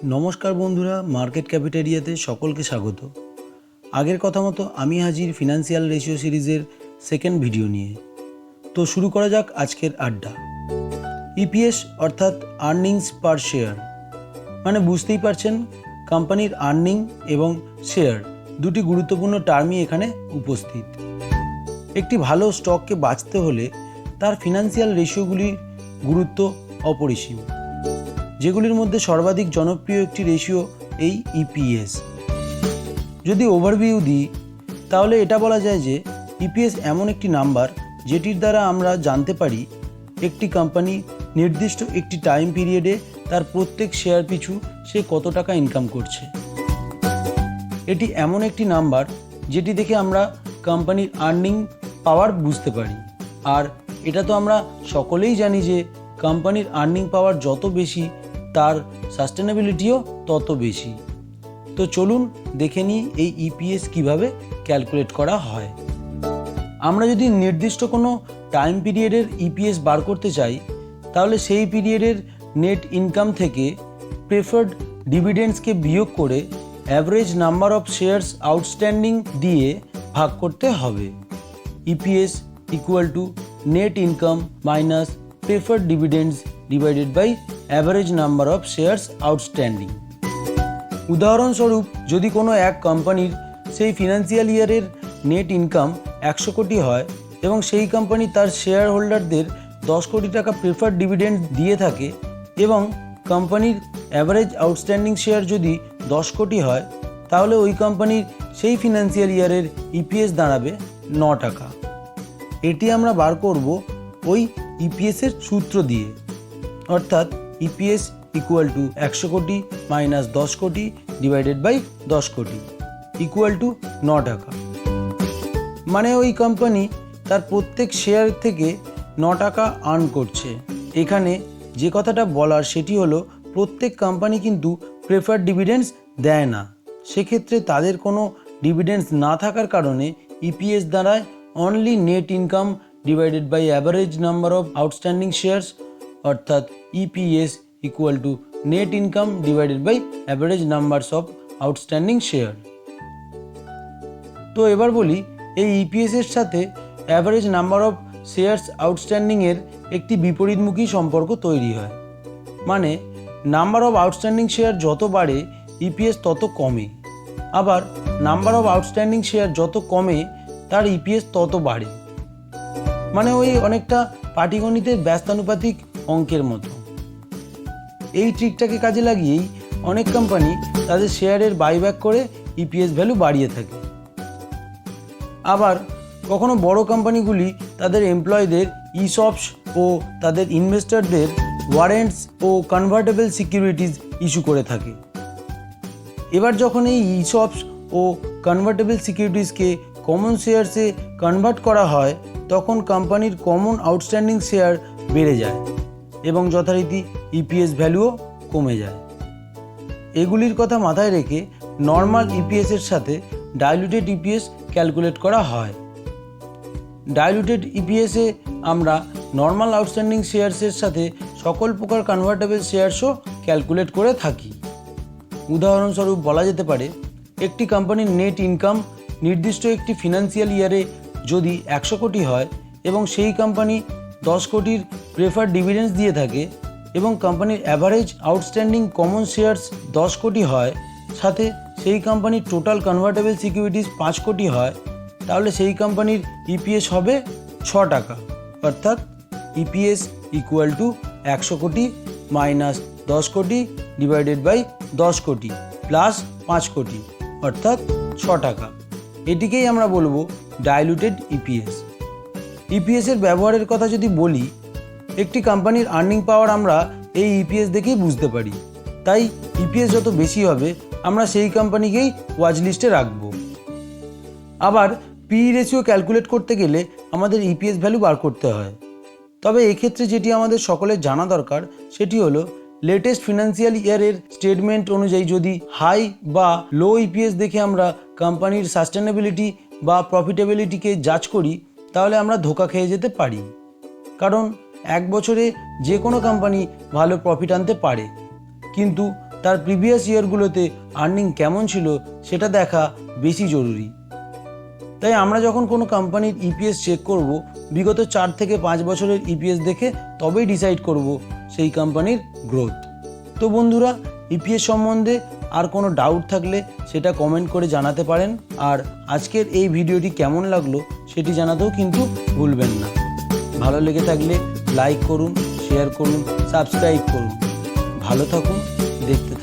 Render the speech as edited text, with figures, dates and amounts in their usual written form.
নমস্কার বন্ধুরা, মার্কেট ক্যাফেটেরিয়াতে সকলকে স্বাগত। আগের কথা মতো আমি হাজির ফিনান্সিয়াল রেশিও সিরিজের সেকেন্ড ভিডিও নিয়ে। তো শুরু করা যাক আজকের আড্ডা। ইপিএস অর্থাৎ আর্নিংস পার শেয়ার, মানে বুঝতেই পারছেন কোম্পানির আর্নিং এবং শেয়ার দুটি গুরুত্বপূর্ণ টার্মই এখানে উপস্থিত। একটি ভালো স্টককে বাঁচতে হলে তার ফিনান্সিয়াল রেশিওগুলির গুরুত্ব অপরিসীম, যেগুলির মধ্যে সর্বাধিক জনপ্রিয় একটি রেশিও এই ইপিএস। যদি ওভারভিউ দিই তাহলে এটা বলা যায় যে ইপিএস এমন একটি নাম্বার যেটির দ্বারা আমরা জানতে পারি একটি কোম্পানি নির্দিষ্ট একটি টাইম পিরিয়ডে তার প্রত্যেক শেয়ার পিছু সে কত টাকা ইনকাম করছে। এটি এমন একটি নাম্বার যেটি দেখে আমরা কোম্পানির আর্নিং পাওয়ার বুঝতে পারি। আর এটা তো আমরা সকলেই জানি যে কোম্পানির আর্নিং পাওয়ার যত বেশি তার সাস্টেনেবিলিটিও তত বেশি। তো চলুন দেখে নিই এই ইপিএস কিভাবে ক্যালকুলেট করা হয়। আমরা যদি নির্দিষ্ট কোনো টাইম পিরিয়ডের ইপিএস বার করতে চাই তাহলে সেই পিরিয়ডের নেট ইনকাম থেকে প্রেফার্ড ডিভিডেন্ডসকে বিয়োগ করে average number of shares outstanding দিয়ে ভাগ করতে হবে। EPS equal to net income minus preferred dividends divided by average number of shares outstanding. উদাহরণস্বরূপ, যদি কোনো এক কোম্পানির সেই ফিনান্সিয়াল ইয়ারের নেট ইনকাম 100 কোটি হয় এবং সেই কোম্পানি তার শেয়ার হোল্ডারদের 10 কোটি টাকা প্রেফার্ড ডিভিডেন্ড দিয়ে থাকে এবং কোম্পানির অ্যাভারেজ আউটস্ট্যান্ডিং শেয়ার যদি 10 কোটি হয়, তাহলে ওই কোম্পানির সেই ফিনান্সিয়াল ইয়ারের ইপিএস দাঁড়াবে 9 টাকা। এটি আমরা বার করব ওই ইপিএসের সূত্র দিয়ে, অর্থাৎ ইপিএস ইকুয়াল টু 100 কোটি মাইনাস 10 কোটি ডিভাইডেড বাই 10 কোটি ইকুয়াল টু 9 টাকা। মানে ওই কোম্পানি তার প্রত্যেক শেয়ার থেকে 9 টাকা আর্ন করছে। এখানে যে কথাটা বলার সেটি হলো প্রত্যেক কোম্পানি কিন্তু প্রেফার্ড ডিভিডেন্ডস দেয় না। সেক্ষেত্রে তাদের কোনো ডিভিডেন্ডস না থাকার কারণে ইপিএস দাঁড়ায় only net income divided by average number of outstanding shares, অর্থাৎ EPS equal to net income divided by average numbers of outstanding share. তো এবার বলি, এই ইপিএস এর সাথে অ্যাভারেজ নাম্বার অফ শেয়ার্স আউটস্ট্যান্ডিংয়ের একটি বিপরীতমুখী সম্পর্ক তৈরি হয়। মানে নাম্বার অফ আউটস্ট্যান্ডিং শেয়ার যত বাড়ে ইপিএস তত কমে, আবার নাম্বার অফ আউটস্ট্যান্ডিং শেয়ার যত কমে তার ইপিএস তত বাড়ে। মানে ওই অনেকটা পাটিগণিতের ব্যস্তানুপাতিক অঙ্কের মতো। এই ট্রিকটাকে কাজে লাগিয়েই অনেক কোম্পানি তাদের শেয়ারের বাইব্যাক করে ইপিএস ভ্যালু বাড়িয়ে থাকে। আবার কখনো বড় কোম্পানিগুলি তাদের এমপ্লয়ীদের ইসপস ও তাদের ইনভেস্টরদের ওয়ারেন্টস ও কনভার্টেবল সিকিউরিটিজ ইস্যু করে থাকে। এবার যখন এই ইসপস ও কনভার্টেবল সিকিউরিটিজকে কমন শেয়ারসে কনভার্ট করা হয় তখন কোম্পানির কমন আউটস্ট্যান্ডিং শেয়ার বেড়ে যায় এবং যথারীতি ইপিএস ভ্যালুও কমে যায়। এগুলির কথা মাথায় রেখে নর্মাল ইপিএসের সাথে ডাইলুটেড ইপিএস ক্যালকুলেট করা হয়। ডাইলুটেড ইপিএসে আমরা নর্মাল আউটস্ট্যান্ডিং শেয়ার্সের সাথে সকল প্রকার কনভার্টেবল শেয়ার্সও ক্যালকুলেট করে থাকি। উদাহরণস্বরূপ বলা যেতে পারে, একটি কোম্পানির নেট ইনকাম নির্দিষ্ট একটি ফিনান্সিয়াল ইয়ারে যদি 100 কোটি হয় এবং সেই কোম্পানি 10 কোটির প্রেফার্ড ডিভিডেন্ডস দিয়ে থাকে এবং কোম্পানির অ্যাভারেজ আউটস্ট্যান্ডিং কমন শেয়ার্স 10 কোটি হয়, সাথে সেই কোম্পানির টোটাল কনভার্টেবল সিকিউরিটিজ 5 কোটি হয়, তাহলে সেই কোম্পানির ইপিএস হবে 6 টাকা। অর্থাৎ ইপিএস ইকুয়াল টু 100 কোটি মাইনাস 10 কোটি ডিভাইডেড বাই 10 কোটি প্লাস 5 কোটি অর্থাৎ 6 টাকা। এটিকেই আমরা বলবো ডাইলুটেড ইপিএস। ইপিএসের ব্যবহারের কথা যদি বলি, একটি কোম্পানির আর্নিং পাওয়ার আমরা এই ইপিএস দেখেই বুঝতে পারি। তাই ইপিএস যত বেশি হবে আমরা সেই কোম্পানিকেই ওয়াচ লিস্টে রাখবো। আবার পি রেশিও ক্যালকুলেট করতে গেলে আমাদের ইপিএস ভ্যালু বার করতে হয়। তবে এক্ষেত্রে যেটি আমাদের সকলের জানা দরকার সেটি হলো লেটেস্ট ফিনান্সিয়াল ইয়ারের স্টেটমেন্ট অনুযায়ী যদি হাই বা লো ইপিএস দেখে আমরা কোম্পানির সাস্টেনেবিলিটি বা প্রফিটেবিলিটিকে জাজ করি তাহলে আমরা ধোঁকা খেয়ে যেতে পারি। কারণ এক বছরে যে কোনো কোম্পানি ভালো প্রফিট আনতে পারে, কিন্তু তার প্রিভিয়াস ইয়ারগুলোতে আর্নিং কেমন ছিল সেটা দেখা বেশি জরুরি। তাই আমরা যখন কোনো কোম্পানির ইপিএস চেক করব, বিগত 4 থেকে 5 বছরের ইপিএস দেখে তবেই ডিসাইড করব সেই কোম্পানির গ্রোথ। তো বন্ধুরা, ইপিএস সম্বন্ধে আর কোনো ডাউট থাকলে সেটা কমেন্ট করে জানাতে পারেন। আর আজকের এই ভিডিওটি কেমন লাগলো সেটি জানাতেও কিন্তু ভুলবেন না। ভালো লেগে থাকলে লাইক করুন, শেয়ার করুন, সাবস্ক্রাইব করুন। ভালো থাকুন, দেখতে থাকুন।